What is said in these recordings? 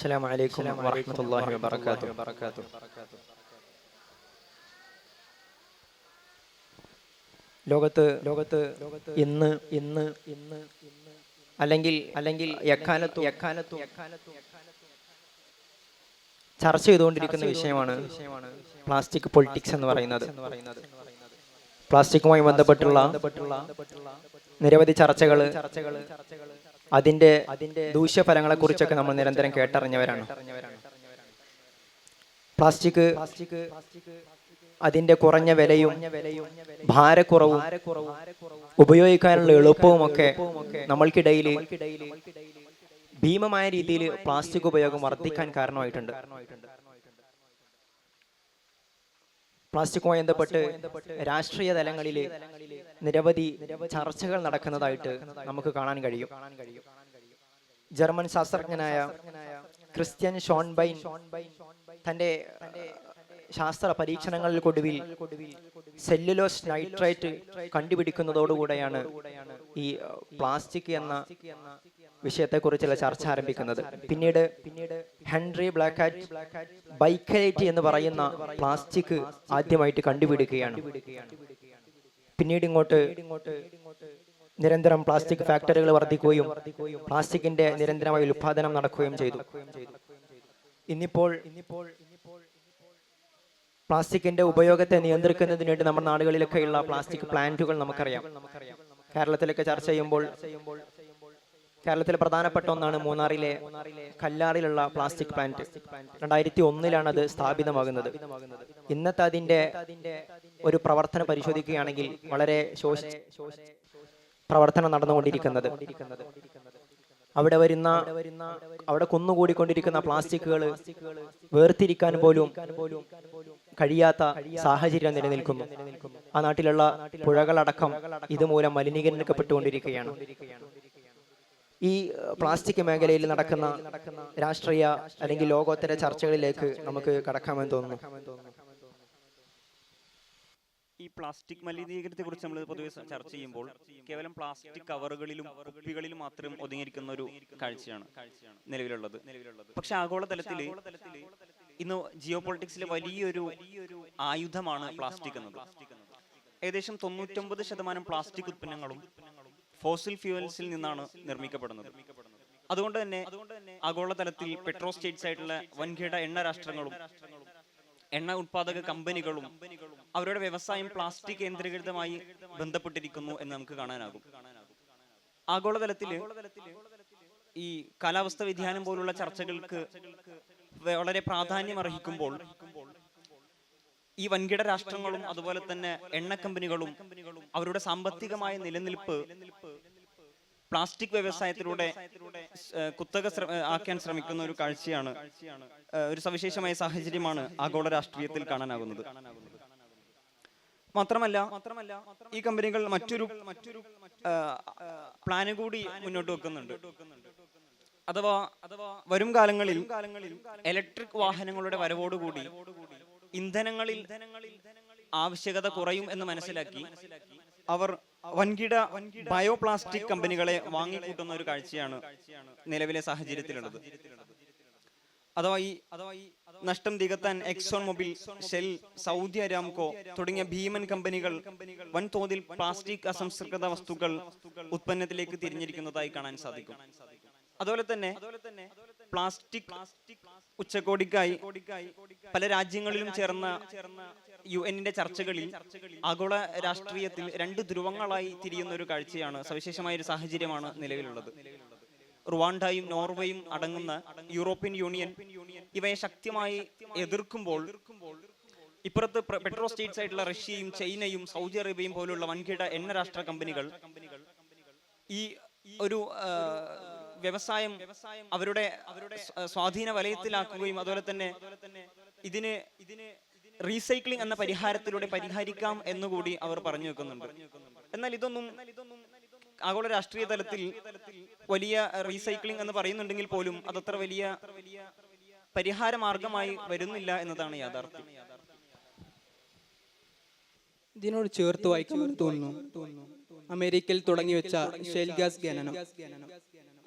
അസ്സലാമു അലൈക്കും വറഹ്മത്തുള്ളാഹി വബറകാതുഹു. ലോകത്ത് ഇന്ന് അല്ലെങ്കിൽ എക്കാലത്തും ചർച്ച ചെയ്തുകൊണ്ടിരിക്കുന്ന വിഷയമാണ് പ്ലാസ്റ്റിക് പൊളിറ്റിക്സ് എന്ന് പറയുന്നത്. പ്ലാസ്റ്റിക്കുമായി ബന്ധപ്പെട്ടുള്ള നിരവധി ചർച്ചകൾ, അതിന്റെ ദൂഷ്യഫലങ്ങളെ കുറിച്ചൊക്കെ നമ്മൾ നിരന്തരം കേട്ടറിഞ്ഞവരാണ്. പ്ലാസ്റ്റിക് അതിന്റെ കുറഞ്ഞ വിലയും ഭാരക്കുറവും ഉപയോഗിക്കാനുള്ള എളുപ്പവുമൊക്കെ നമ്മൾക്കിടയിൽ ഭീമമായ രീതിയിൽ പ്ലാസ്റ്റിക് ഉപയോഗം വർദ്ധിക്കാൻ കാരണമായിട്ടുണ്ട്. പ്ലാസ്റ്റിക്കുമായി ബന്ധപ്പെട്ട് രാഷ്ട്രീയ തലങ്ങളിൽ നിരവധി ചർച്ചകൾ നടക്കുന്നതായിട്ട് നമുക്ക് കാണാൻ കഴിയും. ജർമ്മൻ ശാസ്ത്രജ്ഞനായ ക്രിസ്ത്യൻ ഷോൺബൈൻ തന്റെ ശാസ്ത്ര പരീക്ഷണങ്ങൾക്കൊടുവിൽ സെല്ലുലോസ് നൈട്രേറ്റ് കണ്ടുപിടിക്കുന്നതോടുകൂടെയാണ് ഈ പ്ലാസ്റ്റിക് എന്ന വിഷയത്തെക്കുറിച്ചുള്ള ചർച്ച ആരംഭിക്കുന്നത്. പിന്നീട് ഹെൻറി ബ്ലാക്കാറ്റ് ബൈക്കലൈറ്റ് എന്ന് പറയുന്ന പ്ലാസ്റ്റിക് ആദ്യമായിട്ട് കണ്ടുപിടിക്കുകയാണ്. പിന്നീട് ഇങ്ങോട്ട് നിരന്തരം പ്ലാസ്റ്റിക് ഫാക്ടറികൾ വർദ്ധിക്കുകയും പ്ലാസ്റ്റിക്കിന്റെ നിരന്തരമായ ഉത്പാദനം നടക്കുകയും ചെയ്തു. ഇന്നിപ്പോൾ പ്ലാസ്റ്റിക്കിന്റെ ഉപയോഗത്തെ നിയന്ത്രിക്കുന്നതിന് വേണ്ടി നമ്മുടെ നാടുകളിലൊക്കെയുള്ള പ്ലാസ്റ്റിക് പ്ലാന്റുകൾ നമുക്കറിയാം. കേരളത്തിലൊക്കെ ചർച്ച ചെയ്യുമ്പോൾ കേരളത്തിലെ പ്രധാനപ്പെട്ട ഒന്നാണ് മൂന്നാറിലെ കല്ലാറിലുള്ള പ്ലാസ്റ്റിക് പ്ലാന്റ്. 2001 അത് സ്ഥാപിതമാകുന്നത്. ഇന്നത്തെ അതിന്റെ ഒരു പ്രവർത്തനം പരിശോധിക്കുകയാണെങ്കിൽ വളരെ പ്രവർത്തനം നടന്നുകൊണ്ടിരിക്കുന്നത്. അവിടെ കുന്നുകൂടിക്കൊണ്ടിരിക്കുന്ന പ്ലാസ്റ്റിക്കുകൾ വേർതിരിക്കാൻ പോലും കഴിയാത്ത സാഹചര്യം നിലനിൽക്കുന്നു. ആ നാട്ടിലുള്ള പുഴകളടക്കം ഇതുമൂലം മലിനീകരിക്കപ്പെട്ടുകൊണ്ടിരിക്കുകയാണ്. ഈ പ്ലാസ്റ്റിക് മേഖലയിൽ നടക്കുന്ന രാഷ്ട്രീയ അല്ലെങ്കിൽ ലോകോത്തര ചർച്ചകളിലേക്ക് നമുക്ക് കടക്കാമെന്ന് തോന്നുന്നു. ഈ പ്ലാസ്റ്റിക് മലിനീകരണത്തെ കുറിച്ച് നമ്മൾ പൊതുവെ ചർച്ച ചെയ്യുമ്പോൾ കേവലം പ്ലാസ്റ്റിക് കവറുകളിലും കുപ്പികളിലും മാത്രം ഒതുങ്ങിയിരിക്കുന്ന ഒരു കാഴ്ചയാണ് നിലവിലുള്ളത്. പക്ഷെ ആഗോളതലത്തിൽ ഇന്ന് ജിയോ പൊളിറ്റിക്സിലെ വലിയൊരു ആയുധമാണ് പ്ലാസ്റ്റിക് എന്നത്. ഏകദേശം 99% പ്ലാസ്റ്റിക് ഉത്പന്നങ്ങളും ഫോസിൽ ഫ്യൂവൽസിൽ നിന്നാണ് നിർമ്മിക്കപ്പെടുന്നത്. അതുകൊണ്ട് തന്നെ ആഗോളതലത്തിൽ പെട്രോ സ്റ്റേറ്റ്സ് ആയിട്ടുള്ള വൻകിട എണ്ണ രാഷ്ട്രങ്ങളും എണ്ണ ഉത്പാദക കമ്പനികളും അവരുടെ വ്യവസായം പ്ലാസ്റ്റിക് കേന്ദ്രീകൃതമായി ബന്ധപ്പെട്ടിരിക്കുന്നു എന്ന് നമുക്ക് കാണാനാകും. ആഗോളതലത്തിൽ ഈ കാലാവസ്ഥ വ്യതിയാനം പോലുള്ള ചർച്ചകൾക്ക് വളരെ പ്രാധാന്യം അർഹിക്കുമ്പോൾ ഈ വൻകിട രാഷ്ട്രങ്ങളും അതുപോലെ തന്നെ എണ്ണ കമ്പനികളും അവരുടെ സാമ്പത്തികമായ നിലനിൽപ്പ് പ്ലാസ്റ്റിക് വ്യവസായത്തിലൂടെ കുത്തക ആക്കാൻ ശ്രമിക്കുന്ന ഒരു കാഴ്ചയാണ്, ഒരു സവിശേഷമായ സാഹചര്യമാണ് ആഗോള രാഷ്ട്രീയത്തിൽ കാണാനാകുന്നത്. മാത്രമല്ല ഈ കമ്പനികൾ മറ്റൊരു പ്ലാന് കൂടി മുന്നോട്ട് വെക്കുന്നുണ്ട്. അഥവാ വരും കാലങ്ങളിൽ ഇലക്ട്രിക് വാഹനങ്ങളുടെ വരവോടുകൂടി ഇന്ധനങ്ങളിൽ ആവശ്യകത കുറയും എന്ന് മനസ്സിലാക്കി അവർ വൻകിട ബയോപ്ലാസ്റ്റിക് കമ്പനികളെ വാങ്ങിക്കൂട്ടുന്ന ഒരു കാഴ്ചയാണ് നിലവിലെ സാഹചര്യത്തിലുള്ളത്. അഥവാ ഈ നഷ്ടം നികത്താൻ എക്സോൺ മൊബിൽ, ഷെൽ, സൗദി അരാംകോ തുടങ്ങിയ ഭീമൻ കമ്പനികൾ വൻതോതിൽ പ്ലാസ്റ്റിക് അസംസ്കൃത വസ്തുക്കൾ ഉത്പന്നത്തിലേക്ക് തിരിഞ്ഞിരിക്കുന്നതായി കാണാൻ സാധിക്കും. അതുപോലെ തന്നെ പ്ലാസ്റ്റിക് ഉച്ചകോടിക്കായി പല രാജ്യങ്ങളിലും ചേർന്ന UN-ന്റെ ചർച്ചകളിൽ ആഗോള രാഷ്ട്രീയത്തിൽ രണ്ട് ധ്രുവങ്ങളായി തിരിയുന്ന ഒരു കാഴ്ചയാണ്, സവിശേഷമായ ഒരു സാഹചര്യമാണ് നിലവിലുള്ളത്. റുവാണ്ടയും നോർവേയും അടങ്ങുന്ന യൂറോപ്യൻ യൂണിയൻ ഇവയെ ശക്തമായി എതിർക്കുമ്പോൾ ഇപ്പുറത്ത് പെട്രോ സ്റ്റേറ്റ്സ് ആയിട്ടുള്ള റഷ്യയും ചൈനയും സൗദി അറേബ്യയും പോലുള്ള വൻകിട എണ്ണ രാഷ്ട്ര കമ്പനികൾ ഈ ഒരു വ്യവസായം അവരുടെ സ്വാധീന വലയത്തിലാക്കുകയും അതുപോലെ തന്നെ ഇതിന് റീസൈക്ലിംഗ് എന്ന പരിഹാരത്തിലൂടെ പരിഹരിക്കാം എന്നുകൂടി അവർ പറഞ്ഞു വെക്കുന്നുണ്ട്. എന്നാൽ ഇതൊന്നും ആഗോള രാഷ്ട്രീയ തലത്തിൽ വലിയ റീസൈക്ലിംഗ് എന്ന് പറയുന്നുണ്ടെങ്കിൽ പോലും അതത്ര വലിയ പരിഹാര മാർഗമായി വരുന്നില്ല എന്നതാണ് യാഥാർത്ഥ്യം. ഇതിനോട് ചേർത്ത് വായിക്കുമെന്ന് തോന്നുന്നു അമേരിക്കയിൽ തുടങ്ങി വെച്ച ഷെൽ ഗ്യാസ് ഖനനം,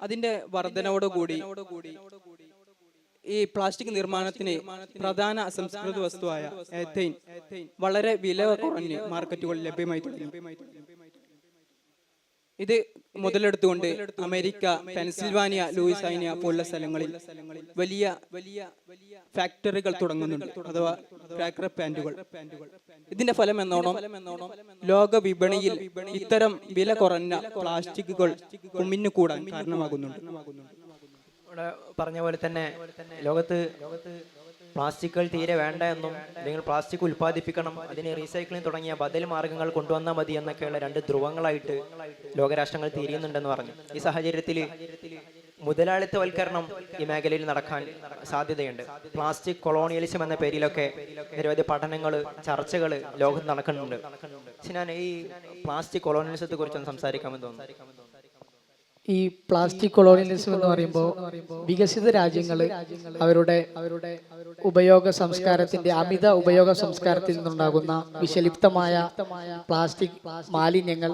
അതിന്റെ വർധനയോടുകൂടി ഈ പ്ലാസ്റ്റിക് നിർമ്മാണത്തിന് പ്രധാന അസംസ്കൃത വസ്തുവായ എഥൈൻ വളരെ വില കുറഞ്ഞ് മാർക്കറ്റുകളിൽ ലഭ്യമായി തുടങ്ങി. ഇത് മുതലെടുത്തുകൊണ്ട് അമേരിക്ക, പെൻസിൽവാനിയ, ലൂയിസാനിയ പോലുള്ള സ്ഥലങ്ങളിൽ വലിയ ഫാക്ടറികൾ തുടങ്ങുന്നുണ്ട്, അഥവാ ക്രാക്കർ പ്ലാന്റുകൾ. ഇതിന്റെ ഫലം എന്നോണം ലോക വിപണിയിൽ ഇത്തരം വില കുറഞ്ഞ പ്ലാസ്റ്റിക്കുകൾ കുമിഞ്ഞുകൂടാൻ കാരണമാകുന്നുണ്ട്. ഇവിടെ പറഞ്ഞ പോലെ തന്നെ ലോകത്ത് പ്ലാസ്റ്റിക്കുകൾ തീരെ വേണ്ട എന്നും അല്ലെങ്കിൽ പ്ലാസ്റ്റിക് ഉൽപ്പാദിപ്പിക്കണം, അതിന് റീസൈക്ലിംഗ് തുടങ്ങിയ ബദൽ മാർഗങ്ങൾ കൊണ്ടുവന്നാൽ മതി എന്നൊക്കെയുള്ള രണ്ട് ധ്രുവങ്ങളായിട്ട് ലോകരാഷ്ട്രങ്ങൾ തിരിയുന്നുണ്ടെന്ന് പറഞ്ഞു. ഈ സാഹചര്യത്തിൽ മുതലാളിത്തവൽക്കരണം ഈ മേഖലയിൽ നടക്കാൻ സാധ്യതയുണ്ട്. പ്ലാസ്റ്റിക് കൊളോണിയലിസം എന്ന പേരിലൊക്കെ നിരവധി പഠനങ്ങൾ, ചർച്ചകൾ ലോകത്ത് നടക്കുന്നുണ്ട്. ഞാൻ ഈ പ്ലാസ്റ്റിക് കൊളോണിയലിസത്തെ കുറിച്ചൊന്ന് സംസാരിക്കാമെന്ന് തോന്നുന്നു. ഈ പ്ലാസ്റ്റിക് കൊളോണിയലിസം എന്ന് പറയുമ്പോൾ വികസിത രാജ്യങ്ങൾ അവരുടെ ഉപയോഗ സംസ്കാരത്തിന്റെ അമിത ഉപയോഗ സംസ്കാരത്തിൽ നിന്നുണ്ടാകുന്ന വിഷലിപ്തമായ പ്ലാസ്റ്റിക് മാലിന്യങ്ങൾ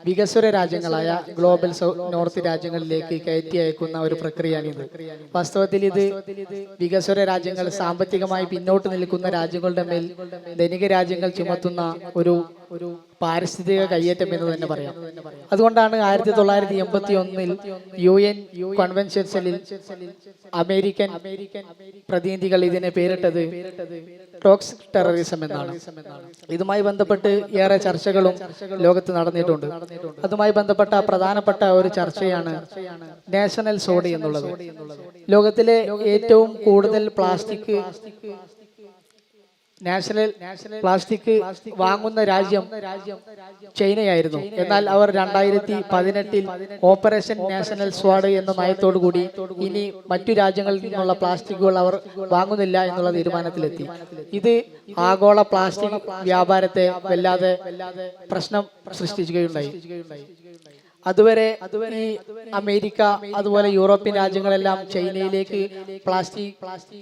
വികസ്വര രാജ്യങ്ങളായ ഗ്ലോബൽ നോർത്ത് രാജ്യങ്ങളിലേക്ക് കയറ്റി അയക്കുന്ന ഒരു പ്രക്രിയയാണിത്. വാസ്തവത്തിൽ ഇത് വികസ്വര രാജ്യങ്ങൾ സാമ്പത്തികമായി പിന്നോട്ട് നിൽക്കുന്ന രാജ്യങ്ങളുടെ മേൽ ധനിക രാജ്യങ്ങൾ ചുമത്തുന്ന ഒരു പാരിസ്ഥിതിക കയ്യേറ്റം എന്ന് തന്നെ പറയാം. അതുകൊണ്ടാണ് 1981 UN കൺവെൻഷനിൽ അമേരിക്കൻ പ്രതിനിധികൾ ഇതിനെ പേരിട്ടത് ടോക്സിക് ടെററിസം എന്നാണ്. ഇതുമായി ബന്ധപ്പെട്ട് ഏറെ ചർച്ചകളും ലോകത്ത് നടന്നിട്ടുണ്ട്. അതുമായി ബന്ധപ്പെട്ട പ്രധാനപ്പെട്ട ഒരു ചർച്ചയാണ് നാഷണൽ സോഡി എന്നുള്ളത്. ലോകത്തിലെ ഏറ്റവും കൂടുതൽ പ്ലാസ്റ്റിക് വാങ്ങുന്ന രാജ്യം ചൈനയായിരുന്നു. എന്നാൽ അവർ 2018 ഓപ്പറേഷൻ നാഷണൽ സ്വാഡ് എന്ന നയത്തോടു കൂടി ഇനി മറ്റു രാജ്യങ്ങളിൽ നിന്നുള്ള പ്ലാസ്റ്റിക്കുകൾ അവർ വാങ്ങുന്നില്ല എന്നുള്ള തീരുമാനത്തിലെത്തി. ഇത് ആഗോള പ്ലാസ്റ്റിക് വ്യാപാരത്തെ വല്ലാതെ പ്രശ്നം സൃഷ്ടിക്കുകയുണ്ടായി. അതുവരെ ഈ അമേരിക്ക അതുപോലെ യൂറോപ്യൻ രാജ്യങ്ങളെല്ലാം ചൈനയിലേക്ക് പ്ലാസ്റ്റിക്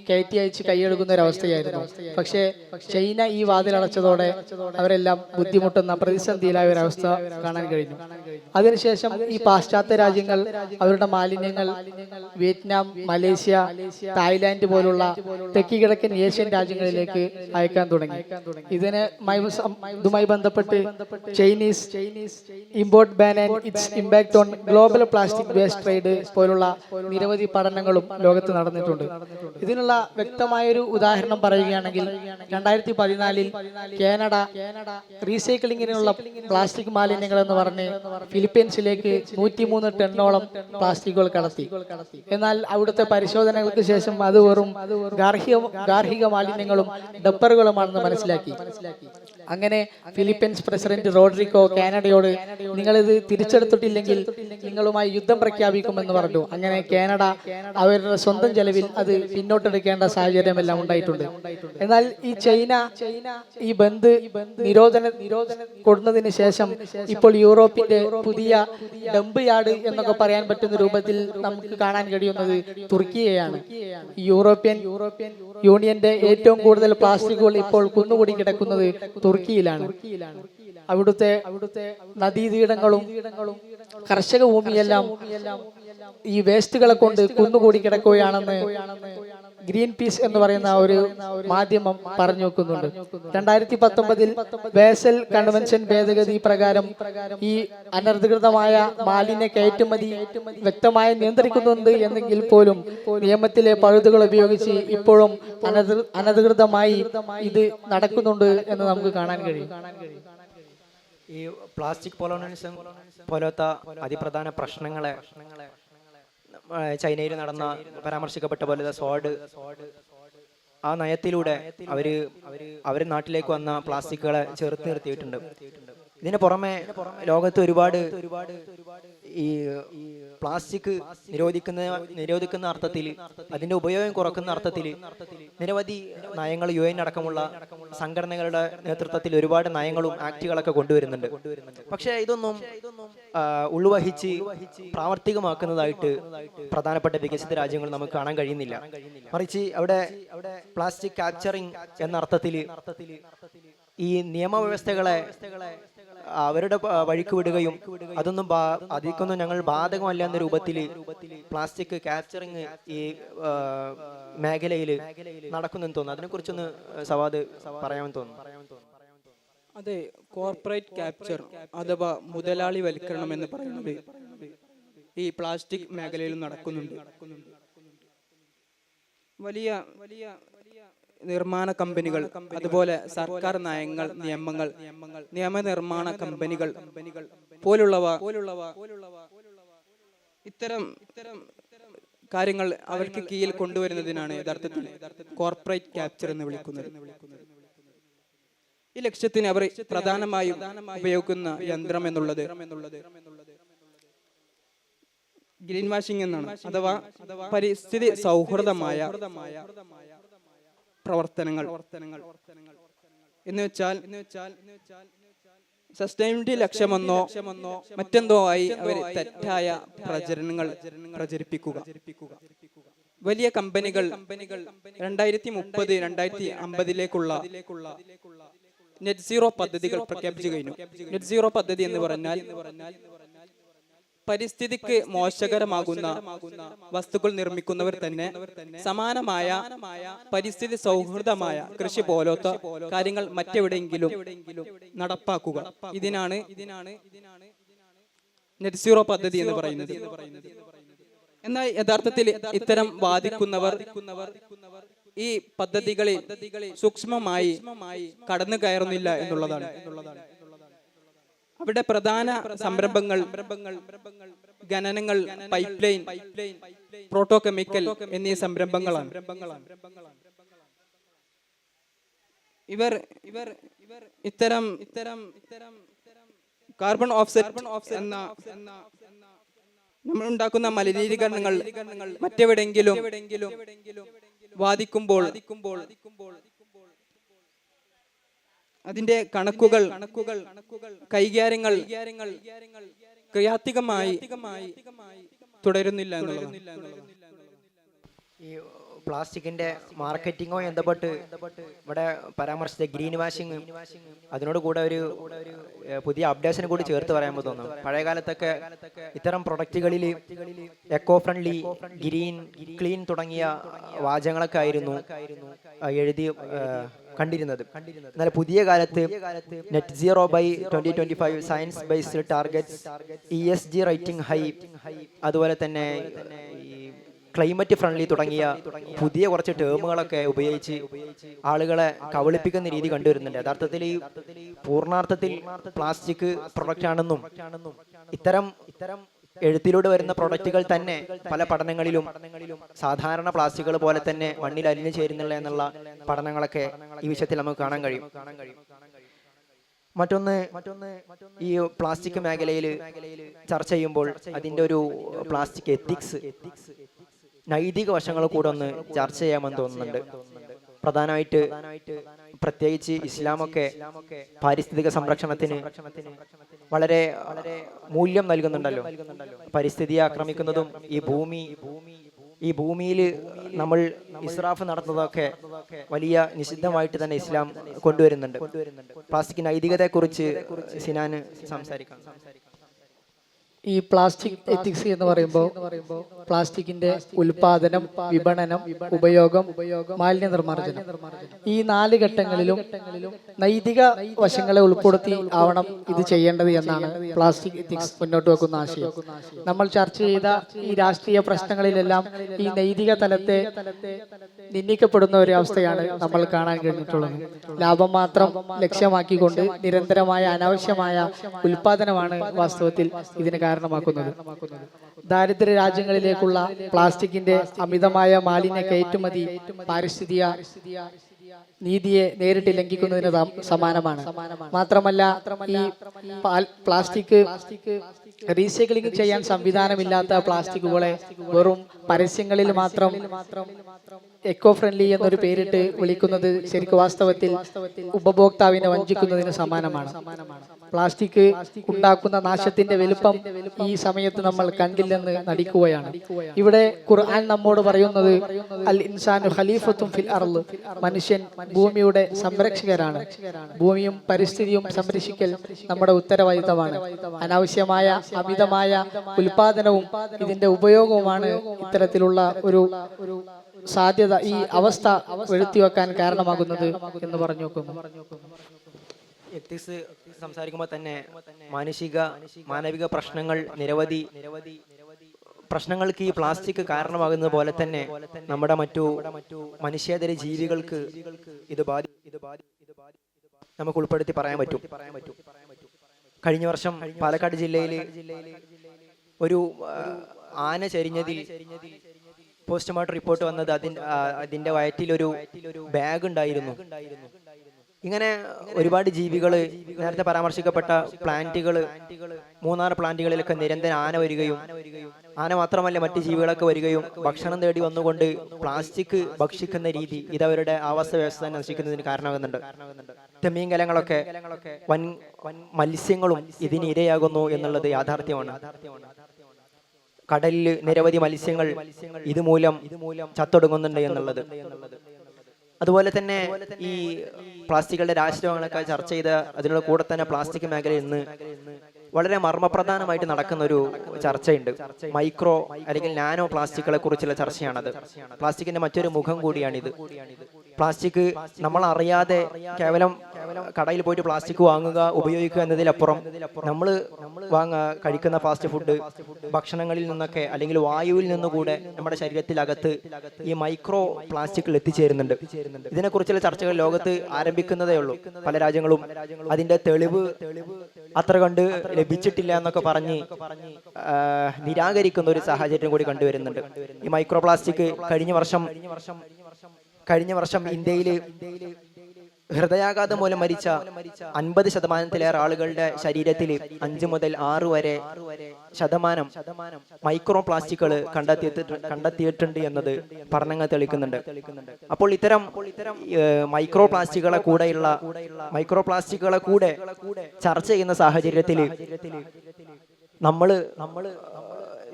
കയറ്റി അയച്ച് കൈയെടുക്കുന്ന ഒരവസ്ഥയായിരുന്നു. പക്ഷേ ചൈന ഈ വാതിലടച്ചതോടെ അവരെല്ലാം ബുദ്ധിമുട്ടുന്ന പ്രതിസന്ധിയിലായ ഒരവസ്ഥ കാണാൻ കഴിഞ്ഞു. അതിനുശേഷം ഈ പാശ്ചാത്യ രാജ്യങ്ങൾ അവരുടെ മാലിന്യങ്ങൾ വിയറ്റ്നാം, മലേഷ്യ, തായ്ലാന്റ് പോലുള്ള തെക്ക് കിഴക്കൻ ഏഷ്യൻ രാജ്യങ്ങളിലേക്ക് അയക്കാൻ തുടങ്ങി. ഇതുമായി ബന്ധപ്പെട്ട് Chinese import ban and it's impact on global plastic waste trade പോലുള്ള നിരവധി പഠനങ്ങളും ലോകത്ത് നടന്നിട്ടുണ്ട്. ഇതിനുള്ള വ്യക്തമായൊരു ഉദാഹരണം പറയുകയാണെങ്കിൽ 2014 കാനഡ റീസൈക്ലിങ്ങിനുള്ള പ്ലാസ്റ്റിക് മാലിന്യങ്ങൾ എന്ന് പറഞ്ഞ് ഫിലിപ്പീൻസിലേക്ക് 103 ടണ്ണോളം പ്ലാസ്റ്റിക്കുകൾ കടത്തി. എന്നാൽ അവിടുത്തെ പരിശോധനകൾക്ക് ശേഷം അത് വെറും ഗാർഹിക മാലിന്യങ്ങളും ഡപ്പറുകളുമാണെന്ന് മനസ്സിലാക്കി. അങ്ങനെ ഫിലിപ്പീൻസ് പ്രസിഡന്റ് റോഡ്രിഗോ കാനഡയോട് നിങ്ങളിത് തിരിച്ചെടുത്തിട്ടില്ലെങ്കിൽ നിങ്ങളുമായി യുദ്ധം പ്രഖ്യാപിക്കുമെന്ന് പറഞ്ഞു. അങ്ങനെ കാനഡ അവരുടെ സ്വന്തം ചെലവിൽ അത് പിന്നോട്ടെടുക്കേണ്ട സാഹചര്യമെല്ലാം ഉണ്ടായിട്ടുണ്ട്. എന്നാൽ ഈ ചൈന ഈ ബന്ദ് നിരോധന കൊടുത്തതിന് ശേഷം ഇപ്പോൾ യൂറോപ്പിന്റെ പുതിയ ഡംപ് യാർഡ് എന്നൊക്കെ പറയാൻ പറ്റുന്ന രൂപത്തിൽ നമുക്ക് കാണാൻ കഴിയുന്നത് തുർക്കിയെയാണ്. യൂറോപ്യൻ യൂണിയന്റെ ഏറ്റവും കൂടുതൽ പ്ലാസ്റ്റിക്കുകൾ ഇപ്പോൾ കുന്നുകൂടി കിടക്കുന്നത് തുർക്കിയിലാണ്. അവിടുത്തെ നദീതീരങ്ങളും കർഷക ഭൂമിയെല്ലാം ഈ വേസ്റ്റുകളെ കൊണ്ട് കുന്നുകൂടി കിടക്കുകയാണെന്ന് ഗ്രീൻ പീസ് എന്ന് പറയുന്ന ഒരു മാധ്യമം പറഞ്ഞു വെക്കുന്നുണ്ട്. 2019 ബേസൽ കൺവെൻഷൻ ഭേദഗതി പ്രകാരം ഈ അനധികൃതമായ മാലിന്യ കയറ്റുമതി വ്യക്തമായി നിയന്ത്രിക്കുന്നുണ്ട് എന്നെങ്കിൽ പോലും നിയമത്തിലെ പഴുതുകൾ ഉപയോഗിച്ച് ഇപ്പോഴും അനധികൃതമായി ഇത് നടക്കുന്നുണ്ട് എന്ന് നമുക്ക് കാണാൻ കഴിയും. ഈ പ്ലാസ്റ്റിക് കൊളോണിയലിസം പോലത്തെ അതിപ്രധാന പ്രശ്നങ്ങളെ ചൈനയിൽ നടന്ന പരാമർശിക്കപ്പെട്ട പോലെ സ്വാഡ് ആ നയത്തിലൂടെ അവര് നാട്ടിലേക്ക് വന്ന പ്ലാസ്റ്റിക്കുകളെ ചേർത്ത് നിർത്തിയിട്ടുണ്ട്. ഇതിന് പുറമെ ലോകത്ത് ഒരുപാട് ഈ പ്ലാസ്റ്റിക് നിരോധിക്കുന്ന അർത്ഥത്തിൽ, അതിന്റെ ഉപയോഗം കുറക്കുന്ന അർത്ഥത്തിൽ നിരവധി നയങ്ങൾ UN അടക്കമുള്ള സംഘടനകളുടെ നേതൃത്വത്തിൽ ഒരുപാട് നയങ്ങളും ആക്ടുകളൊക്കെ കൊണ്ടുവരുന്നുണ്ട്. പക്ഷെ ഇതൊന്നും ഉൾവഹിച്ച് പ്രാവർത്തികമാക്കുന്നതായിട്ട് പ്രധാനപ്പെട്ട വികസിത രാജ്യങ്ങൾ നമുക്ക് കാണാൻ കഴിയുന്നില്ല. മറിച്ച് അവിടെ പ്ലാസ്റ്റിക് ക്യാപ്ചറിങ് എന്ന അർത്ഥത്തിൽ ഈ നിയമവ്യവസ്ഥകളെ അവരുടെ വഴിക്ക് വിടുകയും അതൊന്നും അതിക്കൊന്നും ഞങ്ങൾ ബാധകമല്ല എന്ന രൂപത്തിൽ പ്ലാസ്റ്റിക് ക്യാപ്ചറിങ് ഈ മേഖലയിൽ നടക്കുന്നെന്ന് തോന്നുന്നു. അതിനെക്കുറിച്ചൊന്ന് സവാദ് പറയാമെന്ന് തോന്നുന്നു. അതെ, കോർപ്പറേറ്റ് ക്യാപ്ചർ അഥവാ മുതലാളി വൽക്കരണം എന്ന് പറയുന്നത് ഈ പ്ലാസ്റ്റിക് മേഖലയിലും നടക്കുന്നുണ്ട്. വലിയ വലിയ നിർമ്മാണ കമ്പനികൾ, അതുപോലെ സർക്കാർ നയങ്ങൾ, നിയമങ്ങൾ, നിയമനിർമ്മാണ കമ്പനികൾ പോലുള്ളവ ഇത്തരം കാര്യങ്ങൾ അവർക്ക് കീഴിൽ കൊണ്ടുവരുന്നതിനാണ് യഥാർത്ഥത്തിൽ കോർപ്പറേറ്റ് ക്യാപ്ചർ എന്ന് വിളിക്കുന്നത്. ഈ ലക്ഷ്യത്തിന് അവർ പ്രധാനമായും ഉപയോഗിക്കുന്ന യന്ത്രം എന്നുള്ളത് ഗ്രീൻ വാഷിംഗ് എന്നാണ്. അഥവാ പരിസ്ഥിതി സൗഹൃദമായ പ്രവർത്തനങ്ങൾ എന്ന് വെച്ചാൽ സസ്റ്റൈനബിലിറ്റി ലക്ഷ്യമെന്നോ മറ്റെന്തോ ആയി അവർ തെറ്റായ പ്രചരണങ്ങൾ പ്രചരിപ്പിക്കുക. വലിയ കമ്പനികൾ 2030, 2050 നെറ്റ് സീറോ പദ്ധതികൾ പ്രഖ്യാപിച്ചു കഴിഞ്ഞു. നെറ്റ് സീറോ പദ്ധതി എന്ന് പറഞ്ഞാൽ പരിസ്ഥിതിക്ക് മോശകരമാകുന്ന വസ്തുക്കൾ നിർമ്മിക്കുന്നവർ തന്നെ സമാനമായ പരിസ്ഥിതി സൗഹൃദമായ കൃഷി പോലത്തെ കാര്യങ്ങൾ മറ്റെവിടെയെങ്കിലും നടപ്പാക്കുക. ഇതിനാണ് നെറ്റ് സീറോ പദ്ധതി എന്ന് പറയുന്നത്. എന്നാൽ യഥാർത്ഥത്തിൽ ഇത്തരം വാദിക്കുന്നവർ ഈ പദ്ധതികളിൽ സൂക്ഷ്മമായി കടന്നു കയറുന്നില്ല എന്നുള്ളതാണ്. അവിടെ പ്രധാന സംരംഭങ്ങൾ ഖനനങ്ങൾ, പൈപ്പ് ലൈൻ, പ്രോട്ടോകെമിക്കൽ എന്നീ സംരംഭങ്ങളാണ്. ഇവർ ഇത്തരം കാർബൺ ഓഫ്സെറ്റ് എന്ന നമ്മൾ ഉണ്ടാക്കുന്ന മലിനീകരണങ്ങൾ മറ്റെവിടെങ്കിലും വാദിക്കുമ്പോൾ അതിന്റെ കണക്കുകൾ കൈകാര്യങ്ങൾ ക്രിയാത്മകമായി തുടരുന്നില്ല എന്നുള്ളതാണ്. ഈ പ്ലാസ്റ്റിക്കിന്റെ മാർക്കറ്റിങ്ങോ ബന്ധപ്പെട്ട് ഇവിടെ പരാമർശിച്ച ഗ്രീൻ വാഷിംഗ്, അതിനോട് കൂടെ ഒരു പുതിയ അപ്ഡേഷന് കൂടി ചേർത്ത് പറയാൻ തോന്നുന്നു. പഴയ കാലത്തൊക്കെ ഇത്തരം പ്രൊഡക്റ്റുകളിൽ എക്കോ ഫ്രണ്ട്ലി, ഗ്രീൻ, ക്ലീൻ തുടങ്ങിയ വാചകങ്ങളൊക്കെ ആയിരുന്നു എഴുതി കണ്ടിരുന്നത്. എന്നാൽ പുതിയ കാലത്ത് net zero by 2025, science based targets, ESG rating high, അതുപോലെ തന്നെ ഈ ക്ലൈമറ്റ് ഫ്രണ്ട്ലി തുടങ്ങിയ പുതിയ കുറച്ച് ടേമുകളൊക്കെ ഉപയോഗിച്ച് ആളുകളെ കബളിപ്പിക്കുന്ന രീതി കണ്ടുവരുന്നുണ്ട്. യഥാർത്ഥത്തിൽ ഈ പൂർണ്ണാർത്ഥത്തിൽ പ്ലാസ്റ്റിക് പ്രൊഡക്റ്റ് ആണെന്നും ഇത്തരം എഴുത്തിലൂടെ വരുന്ന പ്രൊഡക്റ്റുകൾ തന്നെ പല പഠനങ്ങളിലും സാധാരണ പ്ലാസ്റ്റിക്കുകൾ പോലെ തന്നെ മണ്ണിൽ അലിഞ്ഞു ചേരുന്നില്ല എന്നുള്ള പഠനങ്ങളൊക്കെ ഈ വിഷയത്തിൽ നമുക്ക് കാണാൻ കഴിയും. മറ്റൊന്ന് ഈ പ്ലാസ്റ്റിക് മേഖലയിൽ ചർച്ച ചെയ്യുമ്പോൾ അതിൻ്റെ ഒരു പ്ലാസ്റ്റിക് എത്തിക്സ്, നൈതിക വശങ്ങൾ കൂടെ ഒന്ന് ചർച്ച ചെയ്യാമെന്ന് തോന്നുന്നുണ്ട്. പ്രധാനമായിട്ട് പ്രത്യേകിച്ച് ഇസ്ലാമൊക്കെ പാരിസ്ഥിതിക സംരക്ഷണത്തിന് വളരെ മൂല്യം നൽകുന്നുണ്ടല്ലോ. പരിസ്ഥിതിയെ ആക്രമിക്കുന്നതും ഈ ഭൂമിയിൽ നമ്മൾ ഇസ്രാഫ് നടത്തുന്നതൊക്കെ വലിയ നിഷിദ്ധമായിട്ട് തന്നെ ഇസ്ലാം കൊണ്ടുവരുന്നുണ്ട്. പ്ലാസ്റ്റിക് നൈതികതയെക്കുറിച്ച് സിനാന് സംസാരിക്കാം. ഈ പ്ലാസ്റ്റിക് എത്തിക്സ് എന്ന് പറയുമ്പോൾ പ്ലാസ്റ്റിക്കിന്റെ ഉൽപാദനം, വിപണനം, ഉപയോഗം, മാലിന്യ നിർമ്മാർജ്ജനം, ഈ 4 ഘട്ടങ്ങളിലും നൈതിക വശങ്ങളെ ഉൾപ്പെടുത്തി ആവണം ഇത് ചെയ്യേണ്ടത് എന്നാണ് പ്ലാസ്റ്റിക് എത്തിക്സ് മുന്നോട്ട് വെക്കുന്ന ആശയം. നമ്മൾ ചർച്ച ചെയ്ത ഈ രാഷ്ട്രീയ പ്രശ്നങ്ങളിലെല്ലാം ഈ നൈതിക തലത്തെ നിന്ദിക്കപ്പെടുന്ന ഒരു അവസ്ഥയാണ് നമ്മൾ കാണാൻ കഴിഞ്ഞിട്ടുള്ളത്. ലാഭം മാത്രം ലക്ഷ്യമാക്കിക്കൊണ്ട് നിരന്തരമായ അനാവശ്യമായ ഉൽപാദനമാണ് വാസ്തവത്തിൽ ഇതിന് കാരണമാക്കുന്നത്. ദാരിദ്ര്യ രാജ്യങ്ങളിലേക്കുള്ള പ്ലാസ്റ്റിക്കിന്റെ അമിതമായ മാലിന്യ കയറ്റുമതി പാരിസ്ഥിതിക നീതിയെ നേരിട്ട് ലംഘിക്കുന്നതിന് സമാനമാണ്. മാത്രമല്ല ഈ പ്ലാസ്റ്റിക് റീസൈക്ലിംഗ് ചെയ്യാൻ സംവിധാനമില്ലാത്ത പ്ലാസ്റ്റിക്കുകളെ വെറും പരസ്യങ്ങളിൽ മാത്രം എക്കോ ഫ്രണ്ട്ലി എന്നൊരു പേരിട്ട് വിളിക്കുന്നത് ശരിക്കും വാസ്തവത്തിൽ ഉപഭോക്താവിനെ വഞ്ചിക്കുന്നതിന് സമാനമാണ്. പ്ലാസ്റ്റിക് ഉണ്ടാക്കുന്ന നാശത്തിന്റെ വലുപ്പം ഈ സമയത്ത് നമ്മൾ കണ്ടില്ലെന്ന് നടിക്കുകയാണ്. ഇവിടെ ഖുർആൻ നമ്മോട് പറയുന്നത് അൽ ഇൻസാനു ഖലീഫത്തുൻ ഫിൽ അർള്, മനുഷ്യൻ ഭൂമിയുടെ സംരക്ഷകരാണ്. ഭൂമിയും പരിസ്ഥിതിയും സംരക്ഷിക്കൽ നമ്മുടെ ഉത്തരവാദിത്തമാണ്. അനാവശ്യമായ അമിതമായ ഉൽപാദനവും ഇതിന്റെ ഉപയോഗവുമാണ് ഇത്തരത്തിലുള്ള ഒരു സാധ്യത, ഈ അവസ്ഥ വരുത്തിവെക്കാൻ കാരണമാകുന്നത് എന്ന് പറഞ്ഞു നോക്കുന്നു. എത്തിക്സ് സംസാരിക്കുമ്പോൾ തന്നെ മാനവിക പ്രശ്നങ്ങൾ നിരവധി പ്രശ്നങ്ങൾക്ക് ഈ പ്ലാസ്റ്റിക് കാരണമാകുന്നത് പോലെ തന്നെ നമ്മുടെ മറ്റു മനുഷ്യേതര ജീവികൾക്ക് ഇത് നമുക്ക് ഉൾപ്പെടുത്തി പറയാൻ പറ്റും. കഴിഞ്ഞ വർഷം പാലക്കാട് ജില്ലയിൽ ഒരു ആന ചരിഞ്ഞതിൽ പോസ്റ്റ്മോർട്ടം റിപ്പോർട്ട് വന്നത് അതിന്റെ വയറ്റിൽ ഒരു ബാഗ് ഉണ്ടായിരുന്നു. ഇങ്ങനെ ഒരുപാട് ജീവികൾ, നേരത്തെ പരാമർശിക്കപ്പെട്ട പ്ലാന്റുകൾ, മൂന്നാർ പ്ലാന്റുകളിലൊക്കെ നിരന്തരം ആന വരികയും, ആന മാത്രമല്ല മറ്റു ജീവികളൊക്കെ വരികയും ഭക്ഷണം തേടി വന്നുകൊണ്ട് പ്ലാസ്റ്റിക് ഭക്ഷിക്കുന്ന രീതി ഇത് അവരുടെ ആവാസ വ്യവസ്ഥ നശിക്കുന്നതിന് കാരണമാകുന്നുണ്ട്. തിമിംഗലങ്ങളൊക്കെ വൻ മത്സ്യങ്ങളും ഇതിന് ഇരയാകുന്നു എന്നുള്ളത് യാഥാർത്ഥ്യമാണ്. കടലിൽ നിരവധി മത്സ്യങ്ങൾ ഇതുമൂലം ചത്തൊടുങ്ങുന്നുണ്ട് എന്നുള്ളത്. അതുപോലെ തന്നെ ഈ പ്ലാസ്റ്റിക്കുകളുടെ രാഷ്ട്രീയങ്ങളൊക്കെ ചർച്ച ചെയ്ത് അതിനുള്ള കൂടെ തന്നെ പ്ലാസ്റ്റിക് മേഖലയിൽ ഇന്ന് വളരെ മർമ്മപ്രധാനമായിട്ട് നടക്കുന്ന ഒരു ചർച്ചയുണ്ട്. മൈക്രോ അല്ലെങ്കിൽ നാനോ പ്ലാസ്റ്റിക്കുകളെ കുറിച്ചുള്ള ചർച്ചയാണത്. പ്ലാസ്റ്റിക്കിന്റെ മറ്റൊരു മുഖം കൂടിയാണിത്. പ്ലാസ്റ്റിക് നമ്മൾ അറിയാതെ കേവലം കടയിൽ പോയിട്ട് പ്ലാസ്റ്റിക് വാങ്ങുക, ഉപയോഗിക്കുക എന്നതിലപ്പുറം നമ്മൾ കഴിക്കുന്ന ഫാസ്റ്റ് ഫുഡ് ഭക്ഷണങ്ങളിൽ നിന്നൊക്കെ അല്ലെങ്കിൽ വായുവിൽ നിന്നുകൂടെ നമ്മുടെ ശരീരത്തിലകത്ത് ഈ മൈക്രോ പ്ലാസ്റ്റിക്കുകൾ എത്തിച്ചേരുന്നുണ്ട്. ഇതിനെക്കുറിച്ചുള്ള ചർച്ചകൾ ലോകത്ത് ആരംഭിക്കുന്നതേ ഉള്ളൂ. പല രാജ്യങ്ങളും അതിന്റെ തെളിവ് അത്ര കണ്ട് ലഭിച്ചിട്ടില്ല എന്നൊക്കെ പറഞ്ഞ് നിരാകരിക്കുന്ന ഒരു സാഹചര്യം കൂടി കണ്ടുവരുന്നുണ്ട്. ഈ മൈക്രോ പ്ലാസ്റ്റിക് കഴിഞ്ഞ വർഷം ഇന്ത്യയിൽ ഹൃദയാഘാതം മൂലം മരിച്ച 50% ആളുകളുടെ ശരീരത്തിൽ 5 മുതൽ 6 വരെ ശതമാനം മൈക്രോ പ്ലാസ്റ്റിക്കുകൾ കണ്ടെത്തിയിട്ടുണ്ട് എന്നത് പഠനങ്ങൾ തെളിയിക്കുന്നുണ്ട്. അപ്പോൾ ഇത്തരം മൈക്രോ പ്ലാസ്റ്റിക്കുകളെ കൂടെ ചർച്ച ചെയ്യുന്ന സാഹചര്യത്തിൽ നമ്മൾ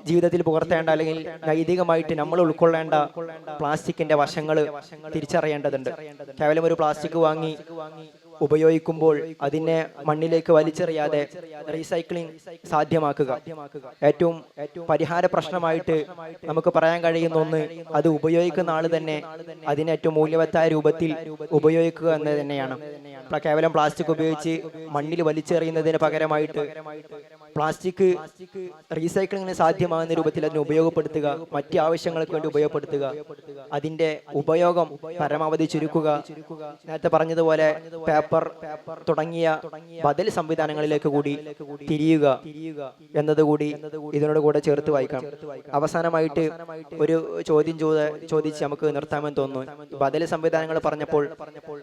ജീവിതത്തിൽ പുകർത്തേണ്ട അല്ലെങ്കിൽ നൈതികമായിട്ട് നമ്മൾ ഉൾക്കൊള്ളേണ്ട പ്ലാസ്റ്റിക്കിന്റെ വശങ്ങൾ തിരിച്ചറിയേണ്ടതുണ്ട്. കേവലം ഒരു പ്ലാസ്റ്റിക് വാങ്ങി ഉപയോഗിക്കുമ്പോൾ അതിനെ മണ്ണിലേക്ക് വലിച്ചെറിയാതെ റീസൈക്ലിംഗ് സാധ്യമാക്കുക. ഏറ്റവും പരിഹാര പ്രശ്നമായിട്ട് നമുക്ക് പറയാൻ കഴിയുന്ന ഒന്ന്, അത് ഉപയോഗിക്കുന്ന ആൾ തന്നെ അതിനെ ഏറ്റവും മൂല്യവത്തായ രൂപത്തിൽ ഉപയോഗിക്കുക എന്നത് തന്നെയാണ്. കേവലം പ്ലാസ്റ്റിക് ഉപയോഗിച്ച് മണ്ണിൽ വലിച്ചെറിയുന്നതിന് പകരമായിട്ട് പ്ലാസ്റ്റിക് റീസൈക്ലിങ്ങിന് സാധ്യമാകുന്ന രൂപത്തിൽ അതിനെ ഉപയോഗപ്പെടുത്തുക, മറ്റ് ആവശ്യങ്ങൾക്ക് വേണ്ടി ഉപയോഗപ്പെടുത്തുക, അതിന്റെ ഉപയോഗം പരമാവധി ചുരുക്കുക. നേരത്തെ പറഞ്ഞതുപോലെ പേപ്പർ തുടങ്ങിയ ബദൽ സംവിധാനങ്ങളിലേക്ക് കൂടി തിരിയുക എന്നതുകൂടി ഇതിനോട് കൂടെ ചേർത്ത് വായിക്കാം. അവസാനമായിട്ട് ഒരു ചോദ്യം ചോദിച്ച് നമുക്ക് നിർത്താമെന്ന് തോന്നുന്നു. ബദൽ സംവിധാനങ്ങൾ പറഞ്ഞപ്പോൾ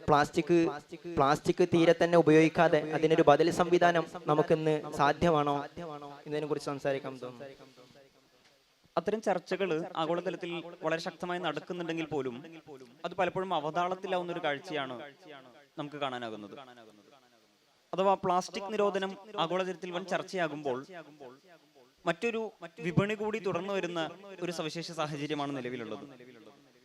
പ്ലാസ്റ്റിക് തീരെ തന്നെ ഉപയോഗിക്കാതെ അതിനൊരു ബദൽ സംവിധാനം നമുക്കിന്ന് സാധ്യമാണോ എന്നതിനെ കുറിച്ച് സംസാരിക്കാൻ തോന്നുന്നു. അത്തരം ചർച്ചകൾ ആഗോളതലത്തിൽ വളരെ ശക്തമായി നടക്കുന്നുണ്ടെങ്കിൽ പോലും അത് പലപ്പോഴും അവതാളത്തിലാവുന്ന ഒരു കാഴ്ചയാണ് നമുക്ക് കാണാനാകുന്നത്. അഥവാ പ്ലാസ്റ്റിക് നിരോധനം ആഗോളതലത്തിൽ വൻ ചർച്ചയാകുമ്പോൾ മറ്റൊരു വിപണി കൂടി തുടർന്നു വരുന്ന ഒരു സവിശേഷ സാഹചര്യമാണ് നിലവിലുള്ളത്.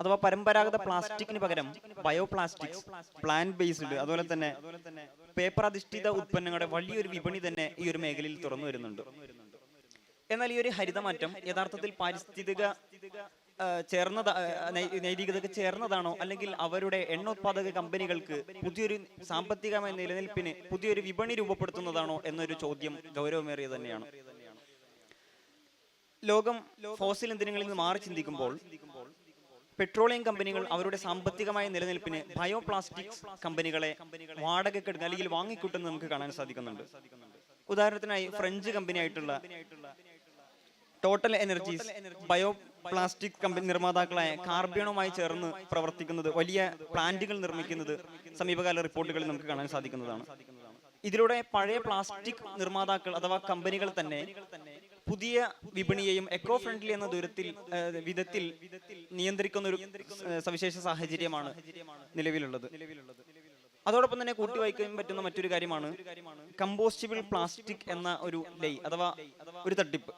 അഥവാ പരമ്പരാഗത പ്ലാസ്റ്റിക്കിന് പകരം ബയോപ്ലാസ്റ്റിക്സ്, പ്ലാന്റ് ബേസ്ഡ്, അതുപോലെ തന്നെ പേപ്പർ അധിഷ്ഠിത ഉത്പന്നങ്ങളുടെ വലിയൊരു വിപണി തന്നെ ഈ ഒരു മേഖലയിൽ തുറന്നു വരുന്നുണ്ട്. എന്നാൽ ഈ ഒരു ഹരിതമാറ്റം യഥാർത്ഥത്തിൽ പാരിസ്ഥിതിക നൈതികതയ്ക്ക് ചേർന്നതാണോ, അല്ലെങ്കിൽ അവരുടെ എണ്ണോത്പാദക കമ്പനികൾക്ക് പുതിയൊരു സാമ്പത്തികമായ നിലനിൽപ്പിന് പുതിയൊരു വിപണി രൂപപ്പെടുത്തുന്നതാണോ എന്നൊരു ചോദ്യം ഗൗരവമേറിയ തന്നെയാണ്. ലോകം ഫോസിൽ ഇന്ധനങ്ങളിൽ നിന്ന് മാറി ചിന്തിക്കുമ്പോൾ പെട്രോളിയം കമ്പനികൾ അവരുടെ സാമ്പത്തികമായ നിലനിൽപ്പിന് ബയോപ്ലാസ്റ്റിക്സ് കമ്പനികളെ വാടകയ്ക്കെടുക്കുക അല്ലെങ്കിൽ വാങ്ങിക്കൂട്ടുന്നത് നമുക്ക് കാണാൻ സാധിക്കുന്നുണ്ട്. ഉദാഹരണത്തിനായി ഫ്രഞ്ച് കമ്പനിയായിട്ടുള്ള ടോട്ടൽ എനർജീസ് ബയോപ്ലാസ്റ്റിക് കമ്പനി നിർമ്മാതാക്കളായ കാർബിയണുമായി ചേർന്ന് പ്രവർത്തിക്കുന്നത്, വലിയ പ്ലാന്റുകൾ നിർമ്മിക്കുന്നത് സമീപകാല റിപ്പോർട്ടുകളിൽ നമുക്ക് കാണാൻ സാധിക്കുന്നതാണ്. ഇതിലൂടെ പഴയ പ്ലാസ്റ്റിക് നിർമ്മാതാക്കൾ അഥവാ കമ്പനികൾ തന്നെ പുതിയ വിപണിയെയും എക്കോ ഫ്രണ്ട്ലി എന്ന വിധത്തിൽ നിയന്ത്രിക്കുന്ന ഒരു സവിശേഷ സാഹചര്യമാണ് നിലവിലുള്ളത്. അതോടൊപ്പം തന്നെ കൂട്ടിവായിക്കാൻ പറ്റുന്ന മറ്റൊരു കാര്യമാണ് കമ്പോസ്റ്റബിൾ പ്ലാസ്റ്റിക് എന്ന ഒരു ലൈ അഥവാ ഒരു തട്ടിപ്പ്.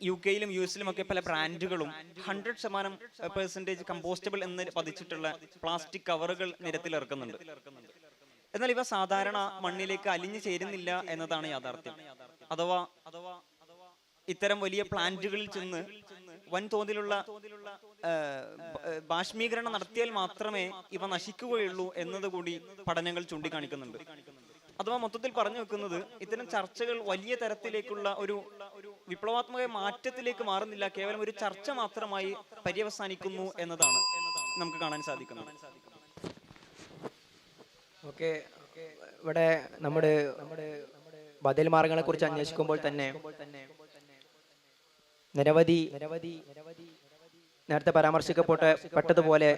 UK-യിലും US-ലും ഒക്കെ പല ബ്രാൻഡുകളും 100% കമ്പോസ്റ്റബിൾ എന്ന് പതിച്ചിട്ടുള്ള പ്ലാസ്റ്റിക് കവറുകൾ നിരത്തിലിറക്കുന്നുണ്ട്. എന്നാൽ ഇവ സാധാരണ മണ്ണിലേക്ക് അലിഞ്ഞു ചേരുന്നില്ല എന്നതാണ് യാഥാർത്ഥ്യം. അഥവാ ഇത്തരം വലിയ പ്ലാന്റുകളിൽ ചെന്ന് വൻതോതിലുള്ള ബാഷ്പീകരണം നടത്തിയാൽ മാത്രമേ ഇവ നശിക്കുകയുള്ളൂ എന്നതുകൂടി പഠനങ്ങൾ ചൂണ്ടിക്കാണിക്കുന്നുണ്ട്. അഥവാ മൊത്തത്തിൽ പറഞ്ഞു വെക്കുന്നത്, ഇത്തരം ചർച്ചകൾ വലിയ തരത്തിലേക്കുള്ള ഒരു വിപ്ലവാത്മക മാറ്റത്തിലേക്ക് മാറുന്നില്ല, കേവലം ഒരു ചർച്ച മാത്രമായി പര്യവസാനിക്കുന്നു എന്നതാണ് നമുക്ക് കാണാൻ സാധിക്കുന്നത്. ഓക്കെ, ഇവിടെ നമ്മുടെ ബദൽ മാർഗങ്ങളെ കുറിച്ച് അന്വേഷിക്കുമ്പോൾ തന്നെ നിരവധി നേരത്തെ പരാമർശിക്കപ്പെട്ടതുപോലെ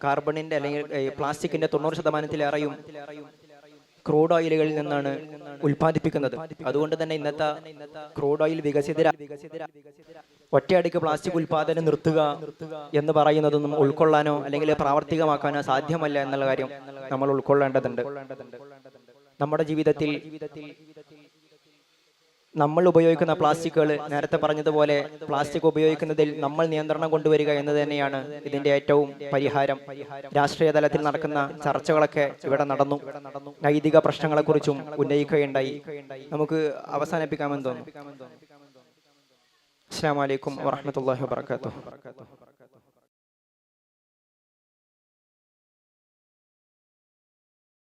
കാർബണിന്റെ അല്ലെങ്കിൽ പ്ലാസ്റ്റിക്കിന്റെ 90%-ലേറെയും ക്രൂഡ് ഓയിലുകളിൽ നിന്നാണ് ഉൽപ്പാദിപ്പിക്കുന്നത്. അതുകൊണ്ട് തന്നെ ഇന്നത്തെ ക്രൂഡ് ഓയിൽ വികസിത ഒറ്റയടിക്ക് പ്ലാസ്റ്റിക് ഉൽപാദനം നിർത്തുക എന്ന് പറയുന്നതൊന്നും ഉൾക്കൊള്ളാനോ അല്ലെങ്കിൽ പ്രാവർത്തികമാക്കാനോ സാധ്യമല്ല എന്നുള്ള കാര്യം നമ്മൾ ഉൾക്കൊള്ളേണ്ടതുണ്ട്. നമ്മുടെ ജീവിതത്തിൽ നമ്മൾ ഉപയോഗിക്കുന്ന പ്ലാസ്റ്റിക്കുകൾ, നേരത്തെ പറഞ്ഞതുപോലെ പ്ലാസ്റ്റിക് ഉപയോഗിക്കുന്നതിൽ നമ്മൾ നിയന്ത്രണം കൊണ്ടുവരിക എന്നത് തന്നെയാണ് ഇതിന്റെ ഏറ്റവും പരിഹാരം. രാഷ്ട്രീയ തലത്തിൽ നടക്കുന്ന ചർച്ചകളൊക്കെ ഇവിടെ നടന്നു. നൈതിക പ്രശ്നങ്ങളെക്കുറിച്ചും ഉന്നയിക്കുകയുണ്ടായി. നമുക്ക് അവസാനിപ്പിക്കാമെന്ന് തോന്നുന്നു. അസ്സലാമു അലൈക്കും വറഹ്മത്തുള്ളാഹി വബറകാതുഹു.